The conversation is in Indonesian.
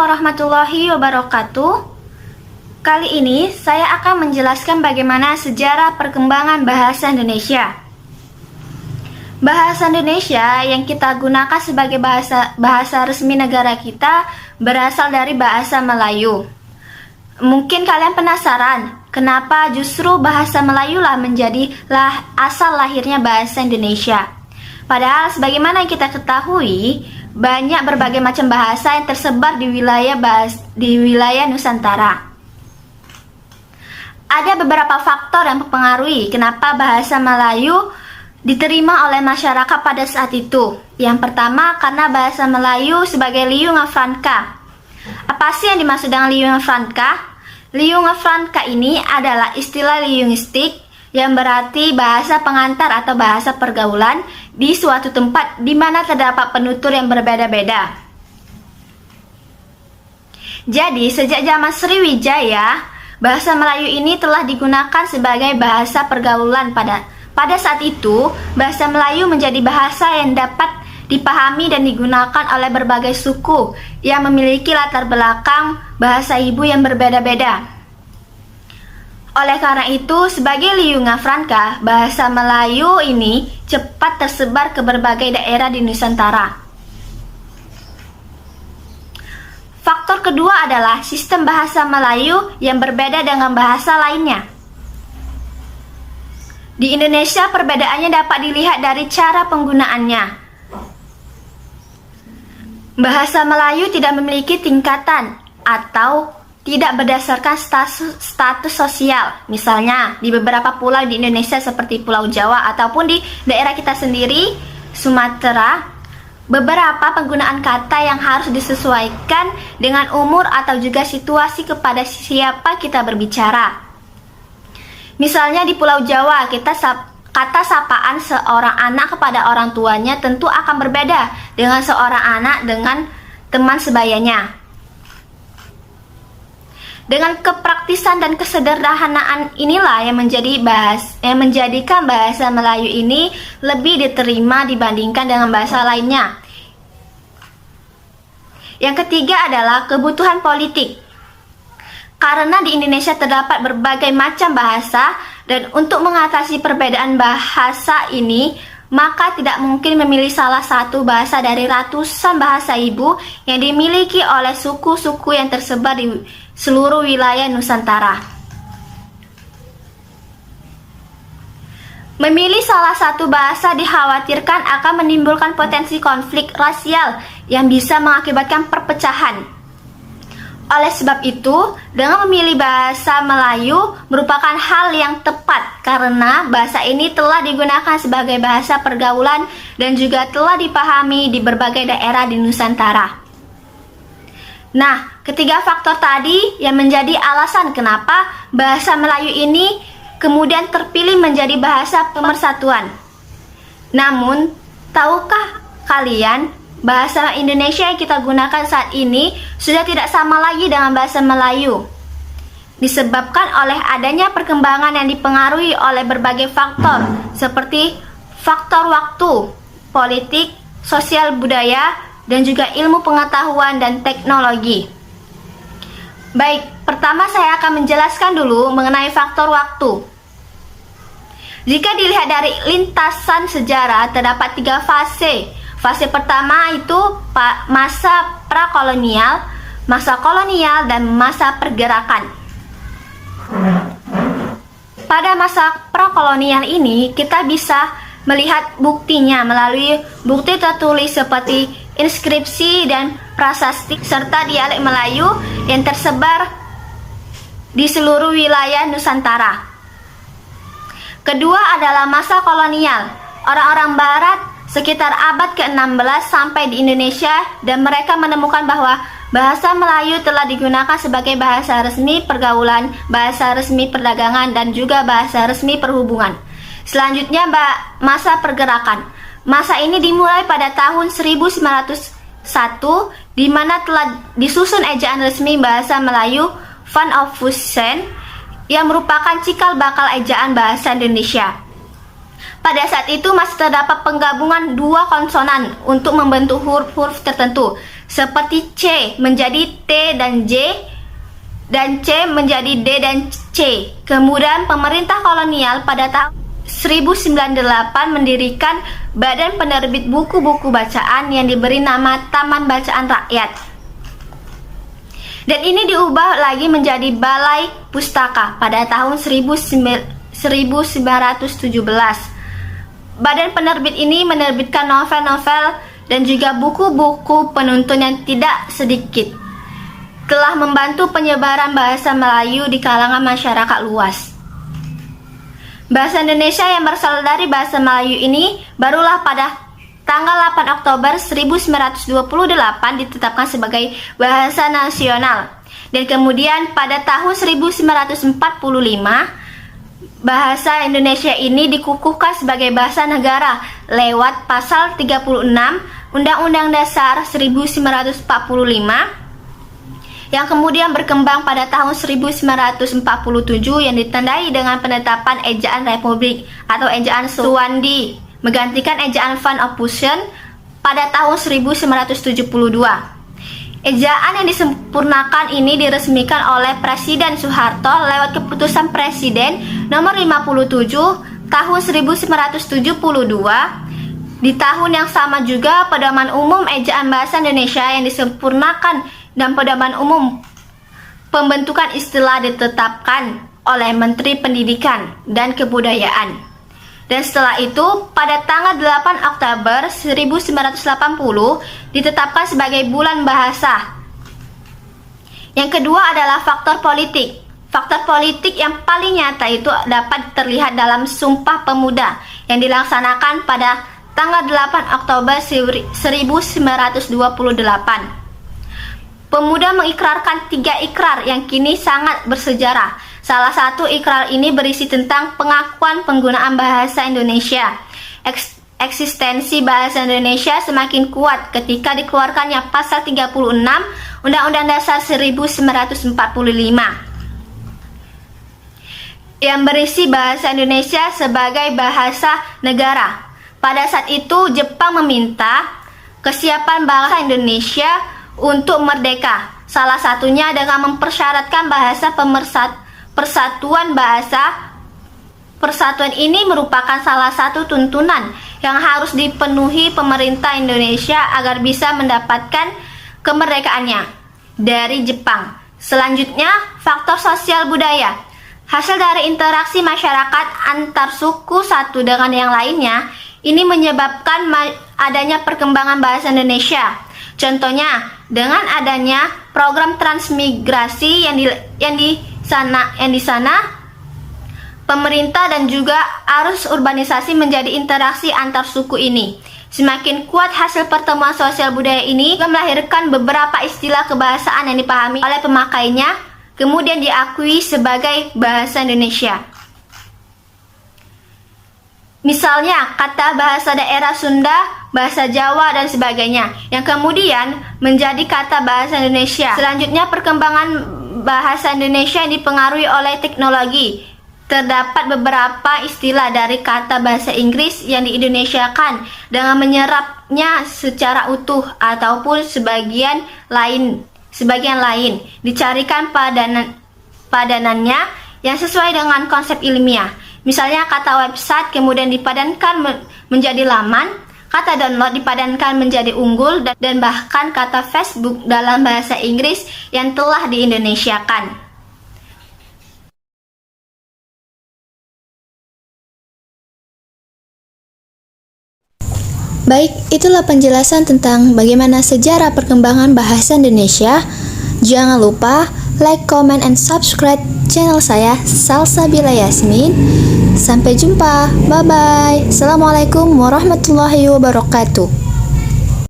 warahmatullahi wabarakatuh. Kali ini saya akan menjelaskan bagaimana sejarah perkembangan bahasa Indonesia. Bahasa Indonesia yang kita gunakan sebagai bahasa resmi negara kita berasal dari bahasa Melayu. Mungkin kalian penasaran, kenapa justru bahasa Melayu lah menjadi asal lahirnya bahasa Indonesia. Padahal sebagaimana yang kita ketahui, banyak berbagai macam bahasa yang tersebar di wilayah Nusantara. Ada beberapa faktor yang mempengaruhi kenapa bahasa Melayu diterima oleh masyarakat pada saat itu. Yang pertama, karena bahasa Melayu sebagai liunga franca. Apa sih yang dimaksud dengan liunga franca? Liunga franca ini adalah istilah linguistik yang berarti bahasa pengantar atau bahasa pergaulan di suatu tempat di mana terdapat penutur yang berbeda-beda. Jadi, sejak zaman Sriwijaya, bahasa Melayu ini telah digunakan sebagai bahasa pergaulan. Pada saat itu, bahasa Melayu menjadi bahasa yang dapat dipahami dan digunakan oleh berbagai suku yang memiliki latar belakang bahasa ibu yang berbeda-beda. Oleh karena itu, sebagai liunga franca, bahasa Melayu ini cepat tersebar ke berbagai daerah di Nusantara. Faktor kedua adalah sistem bahasa Melayu yang berbeda dengan bahasa lainnya. Di Indonesia, perbedaannya dapat dilihat dari cara penggunaannya. Bahasa Melayu tidak memiliki tingkatan atau tidak berdasarkan status sosial. Misalnya, di beberapa pulau di Indonesia seperti Pulau Jawa ataupun di daerah kita sendiri, Sumatera, beberapa penggunaan kata yang harus disesuaikan dengan umur atau juga situasi kepada siapa kita berbicara. Misalnya di Pulau Jawa, kata sapaan seorang anak kepada orang tuanya tentu akan berbeda dengan seorang anak dengan teman sebayanya. Dengan kepraktisan dan kesederhanaan inilah yang menjadikan bahasa Melayu ini lebih diterima dibandingkan dengan bahasa lainnya. Yang ketiga adalah kebutuhan politik. Karena di Indonesia terdapat berbagai macam bahasa, dan untuk mengatasi perbedaan bahasa ini, maka tidak mungkin memilih salah satu bahasa dari ratusan bahasa ibu yang dimiliki oleh suku-suku yang tersebar di seluruh wilayah Nusantara. Memilih salah satu bahasa dikhawatirkan akan menimbulkan potensi konflik rasial yang bisa mengakibatkan perpecahan. Oleh sebab itu, dengan memilih bahasa Melayu merupakan hal yang tepat karena bahasa ini telah digunakan sebagai bahasa pergaulan dan juga telah dipahami di berbagai daerah di Nusantara. Nah, ketiga faktor tadi yang menjadi alasan kenapa bahasa Melayu ini kemudian terpilih menjadi bahasa pemersatuan. Namun, tahukah kalian bahasa Indonesia yang kita gunakan saat ini sudah tidak sama lagi dengan bahasa Melayu? Disebabkan oleh adanya perkembangan yang dipengaruhi oleh berbagai faktor seperti faktor waktu, politik, sosial budaya, dan juga ilmu pengetahuan dan teknologi. Baik, pertama saya akan menjelaskan dulu mengenai faktor waktu. Jika dilihat dari lintasan sejarah, terdapat 3 fase. Fase pertama itu masa prakolonial, masa kolonial, dan masa pergerakan. Pada masa prakolonial ini, kita bisa melihat buktinya melalui bukti tertulis seperti inskripsi dan prasasti serta dialek Melayu yang tersebar di seluruh wilayah Nusantara. Kedua adalah masa kolonial. Orang-orang barat sekitar abad ke-16 sampai di Indonesia dan mereka menemukan bahwa bahasa Melayu telah digunakan sebagai bahasa resmi pergaulan, bahasa resmi perdagangan, dan juga bahasa resmi perhubungan. Selanjutnya, masa pergerakan. Masa ini dimulai pada tahun 1901 di mana telah disusun ejaan resmi bahasa Melayu Van Ophusen yang merupakan cikal bakal ejaan bahasa Indonesia. Pada saat itu masih terdapat penggabungan 2 konsonan untuk membentuk huruf-huruf tertentu. seperti C menjadi T dan J, dan C menjadi D dan C. Kemudian pemerintah kolonial pada tahun 1098 mendirikan Badan Penerbit Buku-Buku Bacaan yang diberi nama Taman Bacaan Rakyat. Dan ini diubah lagi menjadi Balai Pustaka pada tahun 1917. Badan penerbit ini menerbitkan novel-novel dan juga buku-buku penuntun yang tidak sedikit. Telah membantu penyebaran bahasa Melayu di kalangan masyarakat luas. Bahasa Indonesia yang berasal dari bahasa Melayu ini barulah pada tanggal 8 Oktober 1928 ditetapkan sebagai bahasa nasional. Dan kemudian pada tahun 1945 bahasa Indonesia ini dikukuhkan sebagai bahasa negara lewat pasal 36 Undang-Undang Dasar 1945 yang kemudian berkembang pada tahun 1947 yang ditandai dengan penetapan ejaan Republik atau ejaan Suwandi menggantikan ejaan Van Ophusen pada tahun 1972. Ejaan yang disempurnakan ini diresmikan oleh Presiden Soeharto lewat keputusan Presiden nomor 57 tahun 1972. Di tahun yang sama juga pedoman umum ejaan bahasa Indonesia yang disempurnakan dan pedoman umum pembentukan istilah ditetapkan oleh Menteri Pendidikan dan Kebudayaan. Dan setelah itu, pada tanggal 8 Oktober 1980 ditetapkan sebagai bulan bahasa. Yang kedua adalah faktor politik. Faktor politik yang paling nyata itu dapat terlihat dalam Sumpah Pemuda yang dilaksanakan pada tanggal 8 Oktober 1928. Pemuda mengikrarkan 3 ikrar yang kini sangat bersejarah. Salah satu ikrar ini berisi tentang pengakuan penggunaan bahasa Indonesia. Eksistensi bahasa Indonesia semakin kuat ketika dikeluarkannya pasal 36 Undang-Undang Dasar 1945 yang berisi bahasa Indonesia sebagai bahasa negara. Pada saat itu Jepang meminta kesiapan bangsa Indonesia untuk merdeka, salah satunya dengan mempersyaratkan bahasa persatuan bahasa. Persatuan ini merupakan salah satu tuntunan yang harus dipenuhi pemerintah Indonesia agar bisa mendapatkan kemerdekaannya dari Jepang. Selanjutnya, faktor sosial budaya. Hasil dari interaksi masyarakat antar suku satu dengan yang lainnya, ini menyebabkan adanya perkembangan bahasa Indonesia. Contohnya, dengan adanya program transmigrasi yang di sana pemerintah dan juga arus urbanisasi menjadi interaksi antar suku ini. Semakin kuat hasil pertemuan sosial budaya ini melahirkan beberapa istilah kebahasaan yang dipahami oleh pemakainya, kemudian diakui sebagai bahasa Indonesia. Misalnya kata bahasa daerah Sunda, bahasa Jawa, dan sebagainya, yang kemudian menjadi kata bahasa Indonesia. Selanjutnya, perkembangan bahasa Indonesia yang dipengaruhi oleh teknologi. Terdapat beberapa istilah dari kata bahasa Inggris yang diindonesiakan dengan menyerapnya secara utuh ataupun sebagian lain dicarikan padanannya yang sesuai dengan konsep ilmiah. Misalnya kata website kemudian dipadankan menjadi laman, kata download dipadankan menjadi unggul, dan bahkan kata Facebook dalam bahasa Inggris yang telah diindonesiakan. Baik, itulah penjelasan tentang bagaimana sejarah perkembangan bahasa Indonesia. Jangan lupa like, comment, and subscribe channel saya, Salsabila Yasmin. Sampai jumpa, bye-bye. Assalamualaikum warahmatullahi wabarakatuh.